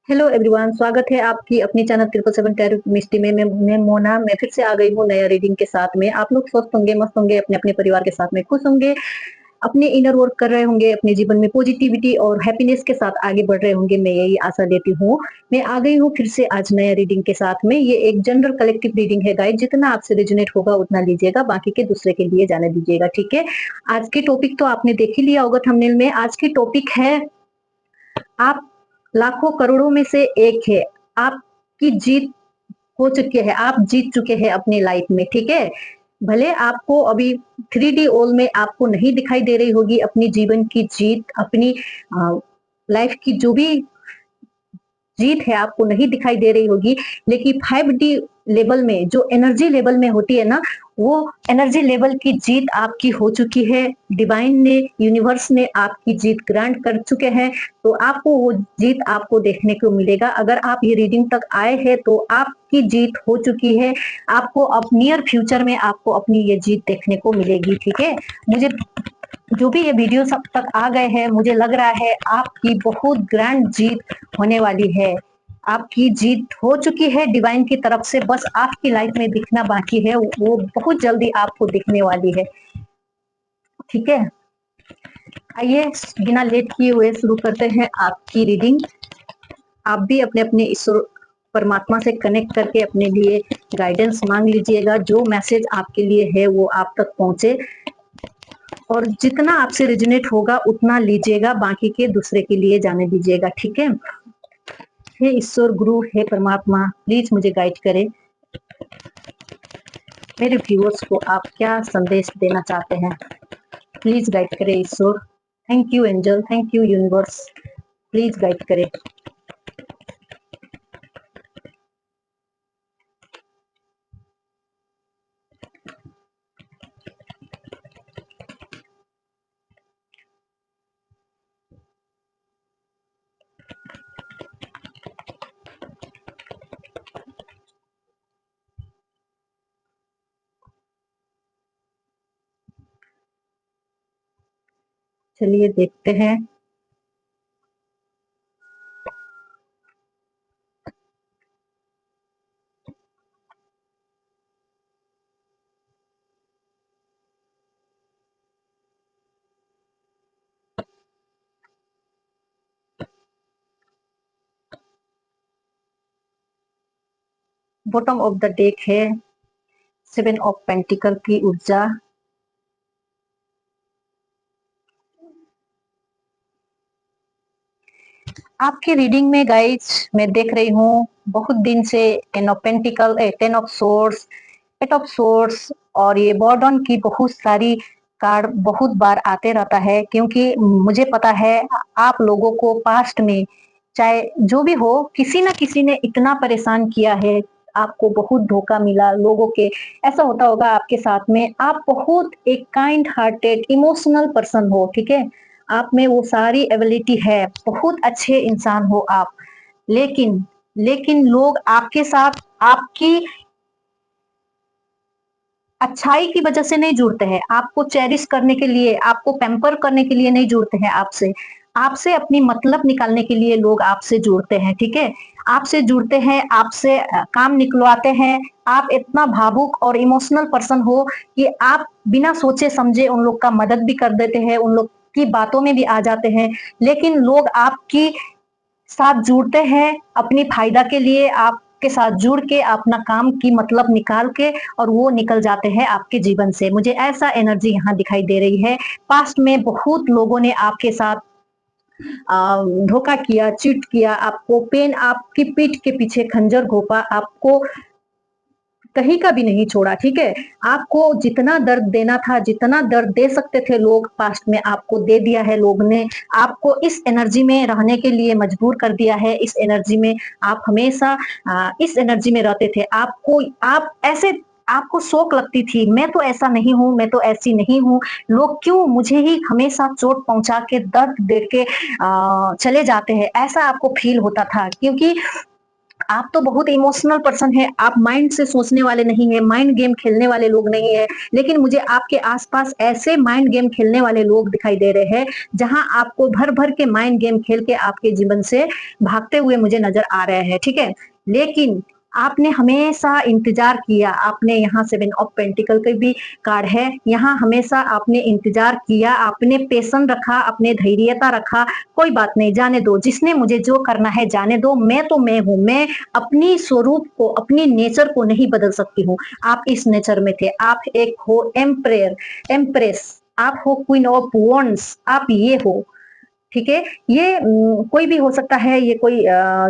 Hello everyone, स्वागत है आपकी अपनी चैनल 777 टैरो मिस्टी में। मैं मोना। मैं फिर से आ गई हूँ नया रीडिंग के साथ में। आप लोग स्वस्थ होंगे, मस्त होंगे, अपने अपने परिवार के साथ में खुश होंगे, अपने इनर वर्क कर रहे होंगे, अपने जीवन में पॉजिटिविटी और हैप्पीनेस के साथ आगे बढ़ रहे होंगे। मैं यही आशा लेती हूँ। मैं आ गई हूँ फिर से आज नया रीडिंग के साथ में। ये एक जनरल कलेक्टिव रीडिंग है गाइड। जितना आपसे रेजोनेट होगा उतना लीजिएगा, बाकी के दूसरे के लिए जाने दीजिएगा, ठीक है। आज की टॉपिक तो आपने देख ही लिया होगा थंबनेल में। आज की टॉपिक है, आप लाखों करोड़ों में से एक है। आपकी जीत हो चुकी है, आप जीत चुके हैं अपनी लाइफ में, ठीक है। भले आपको अभी 3D ओल में आपको नहीं दिखाई दे रही होगी अपनी जीवन की जीत, अपनी लाइफ की जो भी जीत है आपको नहीं दिखाई दे रही होगी, लेकिन 5D लेवल में जो एनर्जी लेवल में होती है ना, वो एनर्जी लेवल की जीत आपकी हो चुकी है। डिवाइन ने, यूनिवर्स ने आपकी जीत ग्रांट कर चुके हैं। तो आपको वो जीत आपको देखने को मिलेगा। अगर आप ये रीडिंग तक आए हैं तो आपकी जीत हो चुकी है। आपको अब नियर फ्यूचर में आपको अपनी ये जीत देखने को मिलेगी, ठीक है। मुझे जो भी ये वीडियो सब तक आ गए हैं, मुझे लग रहा है आपकी बहुत ग्रैंड जीत होने वाली है। आपकी जीत हो चुकी है डिवाइन की तरफ से, बस आपकी लाइफ में दिखना बाकी है। वो बहुत जल्दी आपको दिखने वाली है, ठीक है। आइए बिना लेट किए हुए शुरू करते हैं आपकी रीडिंग। आप भी अपने अपने ईश्वर परमात्मा से कनेक्ट करके अपने लिए गाइडेंस मांग लीजिएगा। जो मैसेज आपके लिए है वो आप तक पहुंचे, और जितना आपसे रेजोनेट होगा उतना लीजिएगा, बाकी के दूसरे के लिए जाने दीजिएगा, ठीक है। हे ईश्वर, गुरु, हे परमात्मा, प्लीज मुझे गाइड करें। मेरे व्यूअर्स को आप क्या संदेश देना चाहते हैं, प्लीज गाइड करें ईश्वर। Thank you angel, thank you universe, please guide करें। चलिए देखते हैं। बॉटम ऑफ द डेक है 7 ऑफ पेंटिकल की ऊर्जा। आपकी रीडिंग में गाइज मैं देख रही हूँ बहुत दिन से 10 of pentacle, 10 of source, 8 of source और ये बॉर्डन की बहुत सारी कार्ड बहुत बार आते रहता है। क्योंकि मुझे पता है आप लोगों को पास्ट में चाहे जो भी हो, किसी ना किसी ने इतना परेशान किया है, आपको बहुत धोखा मिला लोगों के। ऐसा होता होगा आपके साथ में। आप बहुत एक काइंड हार्टेड इमोशनल पर्सन हो, ठीक है। आप में वो सारी एबिलिटी है, बहुत अच्छे इंसान हो आप। लेकिन लेकिन लोग आपके साथ आपकी अच्छाई की वजह से नहीं जुड़ते हैं, आपको चेरिश करने के लिए, आपको पैम्पर करने के लिए नहीं जुड़ते हैं आपसे। आपसे अपनी मतलब निकालने के लिए लोग आपसे जुड़ते हैं, ठीक है। आपसे जुड़ते हैं, आपसे काम निकलवाते हैं। आप इतना भावुक और इमोशनल पर्सन हो कि आप बिना सोचे समझे उन लोग का मदद भी कर देते हैं, उन लोग की बातों में भी आ जाते हैं। लेकिन लोग आपकी साथ जुड़ते हैं अपनी फायदा के लिए, आपके साथ जुड़ के अपना काम की मतलब निकाल के और वो निकल जाते हैं आपके जीवन से। मुझे ऐसा एनर्जी यहाँ दिखाई दे रही है। पास्ट में बहुत लोगों ने आपके साथ धोखा किया, चीट किया, आपको पेन, आपकी पीठ के पीछे खंजर घोपा, आपको कहीं का भी नहीं छोड़ा, ठीक है। आपको जितना दर्द देना था, जितना दर्द दे सकते थे लोग पास्ट में, आपको दे दिया है लोग ने। आपको इस एनर्जी में रहने के लिए मजबूर कर दिया है। इस एनर्जी में आप हमेशा इस एनर्जी में रहते थे। आप ऐसे, आपको शौक लगती थी, मैं तो ऐसा नहीं हूं, मैं तो ऐसी नहीं हूं, लोग क्यों मुझे ही हमेशा चोट पहुंचा के दर्द दे के चले जाते हैं, ऐसा आपको फील होता था। क्योंकि आप तो बहुत इमोशनल पर्सन है, आप माइंड से सोचने वाले नहीं है, माइंड गेम खेलने वाले लोग नहीं है, लेकिन मुझे आपके आसपास ऐसे माइंड गेम खेलने वाले लोग दिखाई दे रहे हैं, जहां आपको भर भर के माइंड गेम खेल के आपके जीवन से भागते हुए मुझे नजर आ रहे हैं, ठीक है। लेकिन आपने हमेशा इंतजार किया, आपने यहाँ 7 ऑफ पेंटिकल के भी कार्ड है, यहाँ हमेशा आपने इंतजार किया, आपने पेशन रखा, आपने धैर्यता रखा। कोई बात नहीं, जाने दो, जिसने मुझे जो करना है जाने दो, मैं तो मैं हूँ, मैं अपनी स्वरूप को, अपनी नेचर को नहीं बदल सकती हूँ। आप इस नेचर में थे, आप एक हो एम्प्रेयर, एम्प्रेस, आप हो क्वीन ऑफ वॉन्ड्स, आप ये हो, ठीक है। ये कोई भी हो सकता है, ये कोई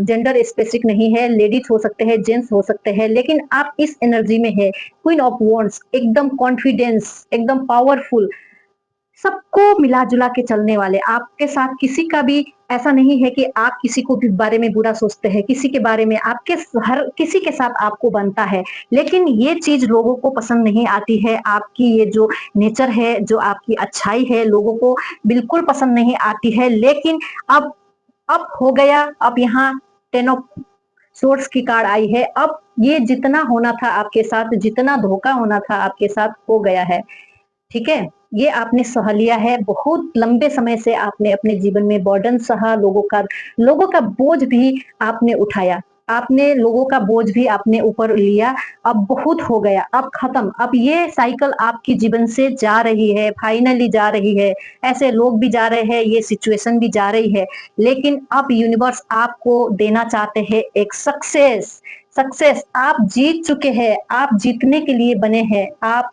जेंडर स्पेसिफिक नहीं है, लेडीज हो सकते हैं, जेंट्स हो सकते हैं, लेकिन आप इस एनर्जी में है, क्वीन ऑफ वॉन्ड्स, एकदम कॉन्फिडेंस, एकदम पावरफुल, सबको मिला-जुला के चलने वाले, आपके साथ किसी का भी ऐसा नहीं है कि आप किसी को भी बारे में बुरा सोचते हैं, किसी के बारे में आपके हर किसी के साथ आपको बनता है, लेकिन ये चीज़ लोगों को पसंद नहीं आती है, आपकी ये जो नेचर है, जो आपकी अच्छाई है, लोगों को बिल्कुल पसंद नहीं आती है, लेकिन अब हो गया, अब यहाँ 10 ऑफ सोर्स की कार्ड आई है, अब ये जितना होना था आपके साथ, जितना धोखा होना था आपके साथ, हो गया है। ठीक है? ये आपने सह लिया है, बहुत लंबे समय से आपने अपने जीवन में बर्डन सहा, लोगों का बोझ भी आपने उठाया। आपने लोगों का बोझ भी आपने ऊपर लिया, अब बहुत हो गया, अब खत्म, अब ये साइकिल आपके जीवन से जा रही है, फाइनली जा रही है। ऐसे लोग भी जा रहे हैं, ये सिचुएशन भी जा रही है, लेकिन अब यूनिवर्स आपको देना चाहते हैं एक सक्सेस। सक्सेस आप जीत चुके हैं, आप जीतने के लिए बने हैं, आप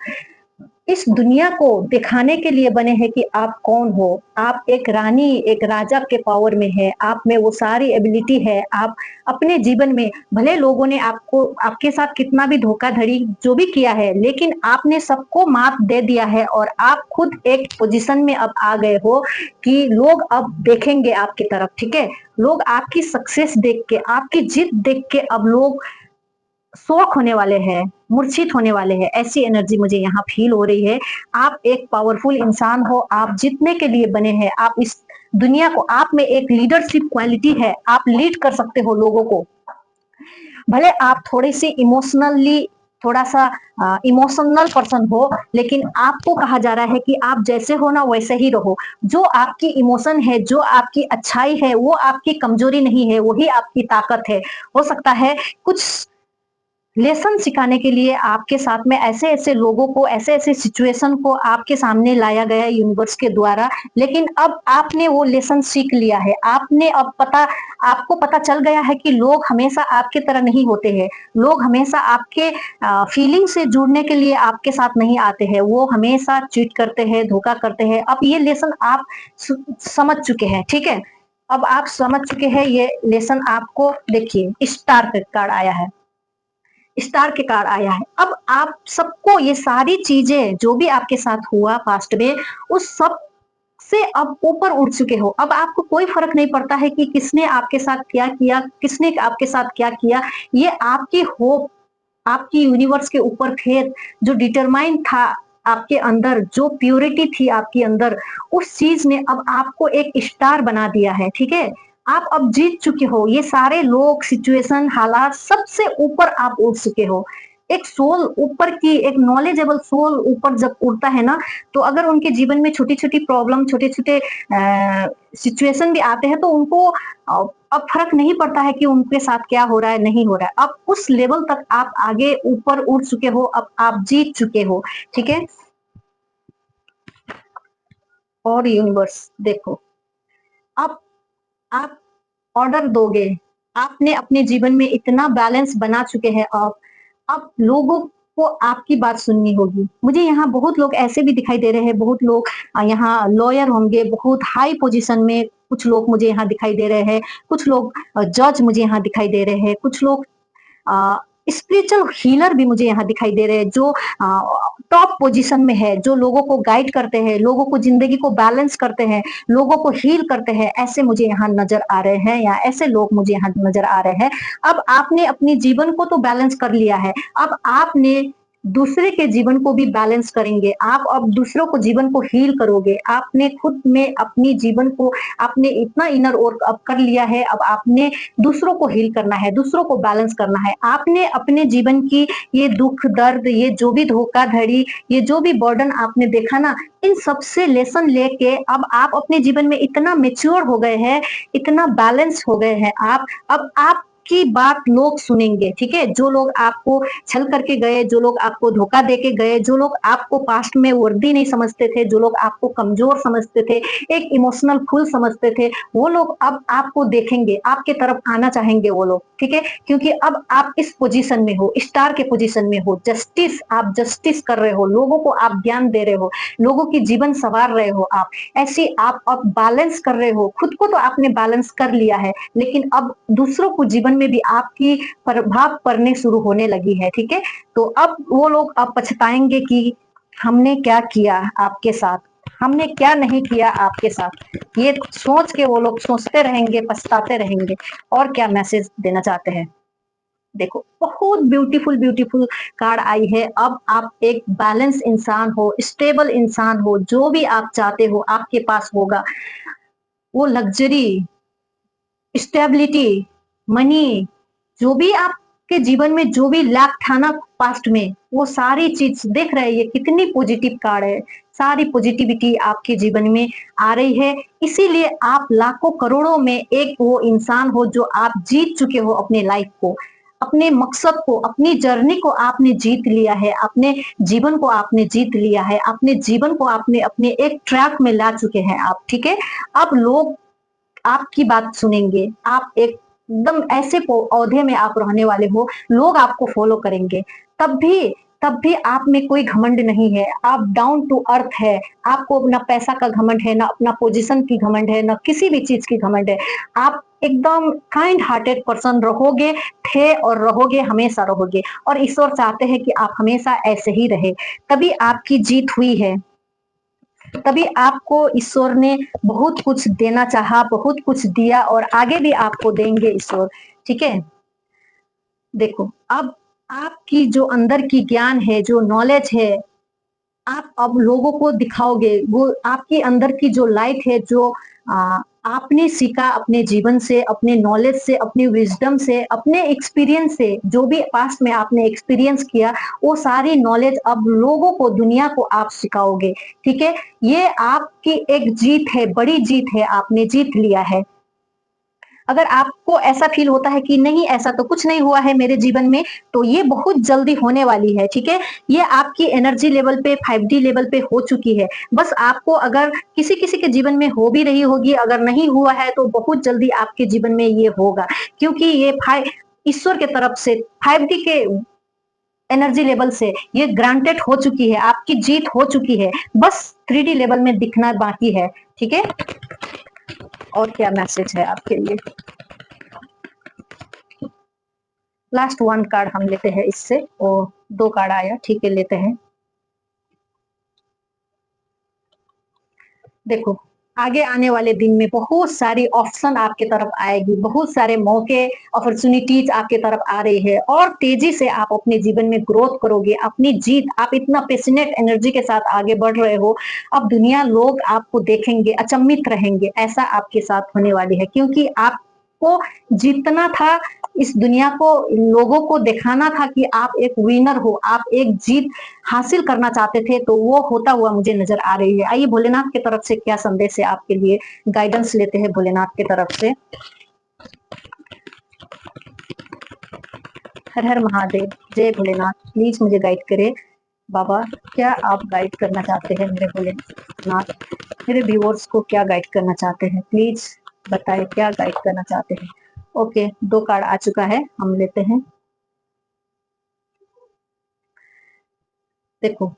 इस दुनिया को दिखाने के लिए बने हैं कि आप कौन हो। आप एक रानी, एक राजा के पावर में है, आप में वो सारी एबिलिटी है। आप अपने जीवन में भले लोगों ने आपको आपके साथ कितना भी धोखाधड़ी जो भी किया है, लेकिन आपने सबको मात दे दिया है और आप खुद एक पोजीशन में अब आ गए हो कि लोग अब देखेंगे आपकी तरफ, ठीक है? लोग आपकी सक्सेस देख के, आपकी जीत देख के अब लोग शॉक होने वाले हैं, मूर्छित होने वाले हैं, ऐसी एनर्जी मुझे यहाँ फील हो रही है। आप एक पावरफुल इंसान हो, आप जीतने के लिए बने हैं, आप इस दुनिया को, आप में एक लीडरशिप क्वालिटी है, आप लीड कर सकते हो लोगों को। भले आप थोड़ी-सी इमोशनली थोड़ा-सा इमोशनल पर्सन हो, लेकिन आपको कहा जा रहा है कि आप जैसे हो ना वैसे ही रहो। जो आपकी इमोशन है, जो आपकी अच्छाई है, वो आपकी कमजोरी नहीं है, वही आपकी ताकत है। हो सकता है कुछ लेसन सिखाने के लिए आपके साथ में ऐसे-ऐसे लोगों को, ऐसे-ऐसे सिचुएशन को आपके सामने लाया गया है यूनिवर्स के द्वारा, लेकिन अब आपने वो लेसन सीख लिया है। आपको पता चल गया है कि लोग हमेशा आपकी तरह नहीं होते हैं। लोग हमेशा आपके फीलिंग से जुड़ने के लिए आपके साथ नहीं आते हैं। वो हमेशा चीट करते हैं, धोखा करते हैं। अब ये लेसन आप समझ चुके हैं, ठीक है? अब आप समझ चुके हैं ये लेसन आपको। देखिए, स्टार का कार्ड आया है। स्टार के कार्ड आया है। अब आप सबको ये सारी चीजें जो भी आपके साथ हुआ पास्ट में, उस सब से अब ऊपर उठ चुके हो। अब आपको कोई फर्क नहीं पड़ता है कि किसने आपके साथ क्या किया, किसने आपके साथ क्या किया। ये आपकी होप, आपकी यूनिवर्स के ऊपर फेथ, जो डिटरमाइन था आपके अंदर, जो प्योरिटी थी आपके अंदर, उस चीज ने अब आपको एक स्टार बना दिया है, ठीक है? आप अब जीत चुके हो, ये सारे लोग, सिचुएशन, हालात, सबसे ऊपर आप उठ चुके हो। एक सोल ऊपर की, एक नॉलेजेबल सोल ऊपर जब उड़ता है ना, तो अगर उनके जीवन में छोटी-छोटी प्रॉब्लम, छोटे-छोटे सिचुएशन भी आते हैं, तो उनको अब फर्क नहीं पड़ता है कि उनके साथ क्या हो रहा है, नहीं हो रहा है। अब उस लेवल तक आप आगे ऊपर उठ चुके हो, अब आप जीत चुके हो, ठीक है? और यूनिवर्स देखो, अब आप ऑर्डर दोगे, आपने अपने जीवन में इतना बैलेंस बना चुके हैं आप, अब लोगों को आपकी बात सुननी होगी। मुझे यहाँ बहुत लोग ऐसे भी दिखाई दे रहे हैं, बहुत लोग यहाँ लॉयर होंगे, बहुत हाई पोजीशन में कुछ लोग मुझे यहाँ दिखाई दे रहे हैं, कुछ लोग जज मुझे यहाँ दिखाई दे रहे हैं, कुछ लोग स्पिरिचुअल हीलर भी मुझे यहाँ दिखाई दे रहे हैं, जो टॉप पोजीशन में है, जो लोगों को गाइड करते हैं, लोगों को जिंदगी को बैलेंस करते हैं, लोगों को हील करते हैं, ऐसे मुझे यहाँ नजर आ रहे हैं, या ऐसे लोग मुझे यहाँ नजर आ रहे हैं। अब आपने अपने जीवन को तो बैलेंस कर लिया है, अब आपने दूसरे के जीवन को भी बैलेंस करेंगे, आप अब दूसरों को जीवन को हील करोगे। आपने खुद में अपनी जीवन को आपने इतना इनर वर्क अब कर लिया है, अब आपने दूसरों को हील करना है, दूसरों को बैलेंस करना है। आपने अपने जीवन की ये दुख, दर्द, ये जो भी धोखाधड़ी, ये जो भी बर्डन आपने देखा ना, इन सब से लेसन लेके अब आप अपने जीवन में इतना मैच्योर हो गए हैं, इतना बैलेंस हो गए हैं आप, अब आप की बात लोग सुनेंगे, ठीक है? जो लोग आपको छल करके गए, जो लोग आपको धोखा देके गए, जो लोग आपको पास्ट में वर्दी नहीं समझते थे, जो लोग आपको कमजोर समझते थे, एक इमोशनल फूल समझते थे, वो लोग अब आपको देखेंगे, आपके तरफ आना चाहेंगे वो लोग, ठीक है? क्योंकि अब आप इस पोजीशन में हो, स्टार के पोजीशन में हो, जस्टिस, आप जस्टिस कर रहे हो, लोगों को आप ज्ञान दे रहे हो, लोगों की जीवन संवार रहे हो आप। ऐसी आप अब बैलेंस कर रहे हो, खुद को तो आपने बैलेंस कर लिया है, लेकिन अब दूसरों को जीवन में भी आपकी प्रभाव पड़ने शुरू होने लगी है, ठीक है? तो अब वो लोग अब पछताएंगे कि हमने क्या किया आपके साथ, हमने क्या नहीं किया आपके साथ, ये सोच के वो लोग सोचते रहेंगे, पछताते रहेंगे। और क्या मैसेज देना चाहते हैं? देखो, बहुत ब्यूटीफुल ब्यूटीफुल कार्ड आई है। अब आप एक बैलेंस इंसान हो, स्टेबल इंसान हो, जो भी आप चाहते हो आपके पास होगा। वो लग्जरी, स्टेबिलिटी, मनी, जो भी आपके जीवन में जो भी लैक था ना पास्ट में, वो सारी चीज देख रहे हैं, ये कितनी पॉजिटिव कार्ड है, सारी पॉजिटिविटी आपके जीवन में आ रही है। इसीलिए आप लाखों करोड़ों में एक वो इंसान हो जो आप जीत चुके हो अपने लाइफ को, अपने मकसद को, अपनी जर्नी को आपने जीत लिया है, अपने जीवन को आपने जीत लिया है, अपने जीवन को आपने अपने एक ट्रैक में ला चुके हैं आप, ठीक है? अब लोग आपकी बात सुनेंगे, आप एकदम ऐसे पौधे में आप रहने वाले हो, लोग आपको फॉलो करेंगे। तब भी आप में कोई घमंड नहीं है, आप डाउन टू अर्थ है, आपको ना पैसा का घमंड है, ना अपना पोजीशन की घमंड है, ना किसी भी चीज की घमंड है। आप एकदम काइंड हार्टेड पर्सन रहोगे, थे और रहोगे, हमेशा रहोगे, और ईश्वर चाहते हैं कि आप हमेशा ऐसे ही रहे। तभी आपकी जीत हुई है, तभी आपको ईश्वर ने बहुत कुछ देना चाहा, बहुत कुछ दिया, और आगे भी आपको देंगे ईश्वर, ठीक है? देखो, अब आपकी जो अंदर की ज्ञान है, जो नॉलेज है, आप अब लोगों को दिखाओगे। वो आपके अंदर की जो लाइट है, जो आपने सीखा अपने जीवन से, अपने नॉलेज से, अपने विजडम से, अपने एक्सपीरियंस से, जो भी पास्ट में आपने एक्सपीरियंस किया, वो सारी नॉलेज अब लोगों को, दुनिया को आप सिखाओगे, ठीक है? ये आपकी एक जीत है, बड़ी जीत है, आपने जीत लिया है। अगर आपको ऐसा फील होता है कि नहीं, ऐसा तो कुछ नहीं हुआ है मेरे जीवन में, तो ये बहुत जल्दी होने वाली है, ठीक है? ये आपकी एनर्जी लेवल पे, 5D लेवल पे हो चुकी है। बस आपको, अगर किसी किसी के जीवन में हो भी रही होगी, अगर नहीं हुआ है तो बहुत जल्दी आपके जीवन में ये होगा, क्योंकि ये ईश्वर के तरफ से 5D के एनर्जी लेवल से ये ग्रांटेड हो चुकी है, आपकी जीत हो चुकी है, बस 3D लेवल में दिखना बाकी है, ठीक है? और क्या मैसेज है आपके लिए? लास्ट वन कार्ड हम लेते हैं इससे, और 2 कार्ड आया, ठीक है, लेते हैं। देखो, आगे आने वाले दिन में बहुत सारी ऑप्शन आपके तरफ आएगी, बहुत सारे मौके, अपॉर्चुनिटीज आपके तरफ आ रही है, और तेजी से आप अपने जीवन में ग्रोथ करोगे, अपनी जीत, आप इतना पैशनेट एनर्जी के साथ आगे बढ़ रहे हो, अब दुनिया, लोग आपको देखेंगे, अचंभित रहेंगे, ऐसा आपके साथ होने वाली है, क्योंकि आपको जीतना था, इस दुनिया को, लोगों को दिखाना था कि आप एक विनर हो, आप एक जीत हासिल करना चाहते थे, तो वो होता हुआ मुझे नजर आ रही है। आइए भोलेनाथ की तरफ से क्या संदेश है आपके लिए, गाइडेंस लेते हैं भोलेनाथ की तरफ से। हर हर महादेव, जय भोलेनाथ, प्लीज मुझे गाइड करे बाबा, क्या आप गाइड करना चाहते हैं मेरे भोलेनाथ, मेरे व्यूअर्स को क्या गाइड करना चाहते हैं, प्लीज बताएं, क्या गाइड करना चाहते हैं। ओके, 2 कार्ड आ चुका है, हम लेते हैं। देखो,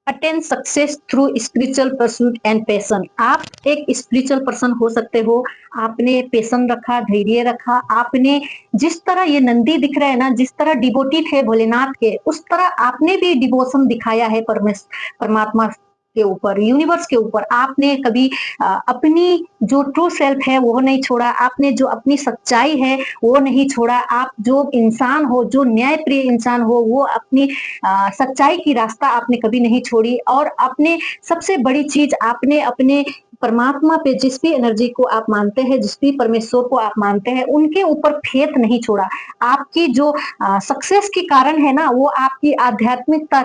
attain success through spiritual pursuit and passion. आप एक स्पिरिचुअल पर्सन हो सकते हो, आपने पैशन रखा, धैर्य रखा, आपने जिस तरह ये नंदी दिख रहे हैं ना, जिस तरह डिवोटी थे भोलेनाथ के, उस तरह आपने भी डिवोशन दिखाया है परमात्मा के ऊपर, यूनिवर्स के ऊपर आपने कभी अपनी जो ट्रू सेल्फ है वो नहीं छोड़ा, आपने जो अपनी सच्चाई है वो नहीं छोड़ा, आप जो इंसान हो, जो न्यायप्रिय इंसान हो, वो अपनी सच्चाई की रास्ता आपने कभी नहीं छोड़ी और आपने सबसे बड़ी चीज़ आपने अपने परमात्मा पे जिस भी एनर्जी को आप मानते हैं, जिस भी परमेश्वर को आप मानते हैं, उनके ऊपर फेथ नहीं छोड़ा। आपकी जो सक्सेस के कारण है ना, वो आपकी आध्यात्मिकता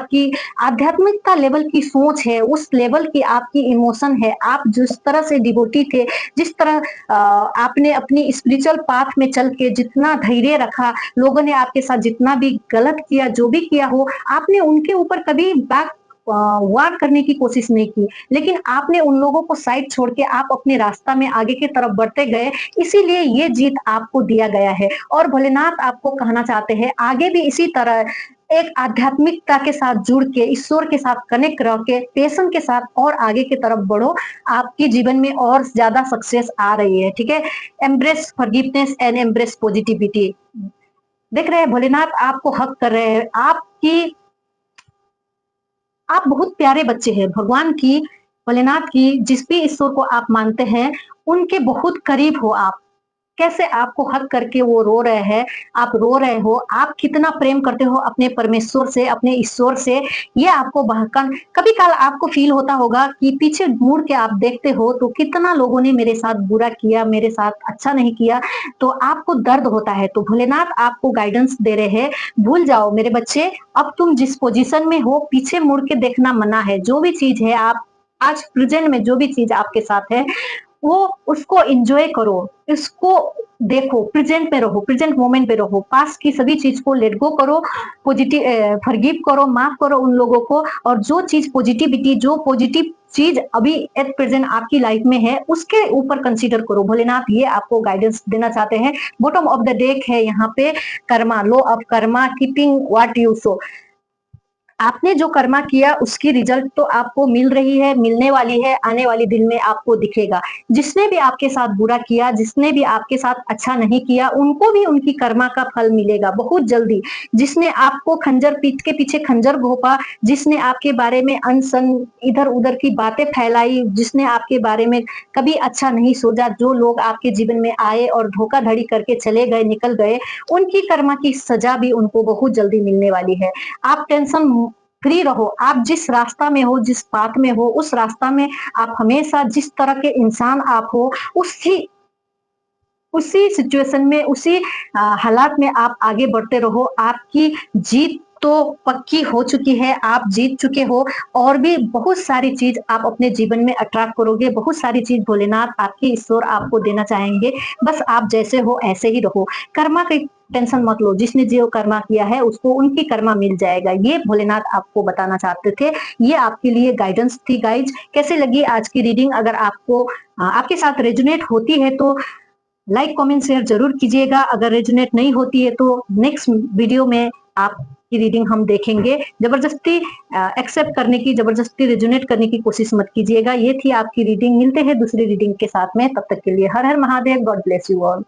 लेवल की सोच है, उस लेवल की आपकी इमोशन है। आप जिस तरह से डिवोटी थे, जिस तरह आपने अपनी स्पिरिचुअल पाथ में चल के जितना धैर्य रखा, लोगों ने आपके साथ जितना भी गलत किया, जो भी किया हो, आपने उनके ऊपर कभी वार करने की कोशिश नहीं की, लेकिन आपने उन लोगों को साइड छोड़ के आप अपने रास्ता में आगे की तरफ बढ़ते गए, इसीलिए ये जीत आपको दिया गया है। और भोलेनाथ आपको कहना चाहते हैं, आगे भी इसी तरह एक आध्यात्मिकता के साथ जुड़ के, ईश्वर के साथ कनेक्ट रह के, पैशन के साथ और आगे की तरफ बढ़ो। आपके जीवन में और ज्यादा सक्सेस आ रही है, ठीक है? Embrace forgiveness and embrace positivity. देख रहे हैं भोलेनाथ आपको हक कर रहे हैं। आप बहुत प्यारे बच्चे हैं भगवान की, भोलेनाथ की, जिस भी ईश्वर को आप मानते हैं, उनके बहुत करीब हो आप। कैसे आपको हक करके वो रो रहे हैं, आप रो रहे हो, आप कितना प्रेम करते हो अपने परमेश्वर से, अपने ईश्वर से, ये आपको बहकन कभी काल आपको फील होता होगा कि पीछे मुड़ के आप देखते हो तो कितना लोगों ने मेरे साथ बुरा किया, मेरे साथ अच्छा नहीं किया, तो आपको दर्द होता है। तो भोलेनाथ आपको गाइडेंस दे रहे हैं, भूल जाओ मेरे बच्चे, अब तुम जिस पोजीशन में हो पीछे मुड़ के देखना मना है। जो भी चीज है, आप आज प्रेजेंट में जो भी चीज आपके साथ है, वो उसको एंजॉय करो, इसको देखो, प्रेजेंट में रहो, प्रेजेंट मोमेंट पे रहो, पास की सभी चीज को लेट गो करो, पॉजिटिव फॉरगिव करो, माफ करो उन लोगों को, और जो चीज पॉजिटिविटी, जो पॉजिटिव चीज अभी एट प्रेजेंट आपकी लाइफ में है, उसके ऊपर कंसीडर करो। भोलेनाथ ये आपको गाइडेंस देना चाहते हैं। बॉटम ऑफ द डेक है यहाँ पे karma, law of karma, keeping what you sow. आपने जो कर्मा किया उसकी रिजल्ट तो आपको मिल रही है, मिलने वाली है, आने वाले दिन में आपको दिखेगा। जिसने भी आपके साथ बुरा किया, जिसने भी आपके साथ अच्छा नहीं किया, उनको भी उनकी कर्मा का फल मिलेगा बहुत जल्दी। जिसने आपको खंजर पीठ के पीछे खंजर घोंपा, जिसने आपके बारे में अनसन इधर उधर की बातें फैलाई, जिसने आपके बारे में कभी अच्छा नहीं सोचा, जो लोग आपके जीवन में आए और धोखाधड़ी करके चले गए, निकल गए, उनकी कर्मा की सजा भी उनको बहुत जल्दी मिलने वाली है। आप टेंशन फ्री रहो, आप जिस रास्ता में हो, जिस पाथ में हो, उस रास्ता में आप हमेशा जिस तरह के इंसान आप हो, उसी उसी सिचुएशन में, उसी हालात में आप आगे बढ़ते रहो। आपकी जीत तो पक्की हो चुकी है, आप जीत चुके हो, और भी बहुत सारी चीज आप अपने जीवन में अट्रैक्ट करोगे, बहुत सारी चीज भोलेनाथ आपके ईश्वर आपको देना चाहेंगे। बस आप जैसे हो ऐसे ही रहो, कर्मा की टेंशन मत लो, जिसने जो कर्मा किया है उसको उनकी कर्मा मिल जाएगा, ये भोलेनाथ आपको बताना चाहते थे। ये आपके लिए गाइडेंस थी गाइज। कैसे लगी आज की रीडिंग? अगर आपको आपके साथ रेजोनेट होती है तो लाइक कमेंट शेयर जरूर कीजिएगा। अगर रेजोनेट नहीं होती है तो नेक्स्ट वीडियो में आपकी रीडिंग हम देखेंगे। जबरदस्ती एक्सेप्ट करने की, जबरदस्ती रेजोनेट करने की कोशिश मत कीजिएगा। ये थी आपकी रीडिंग, मिलते हैं दूसरी रीडिंग के साथ में, तब तक के लिए हर हर Mahadev, God bless you all.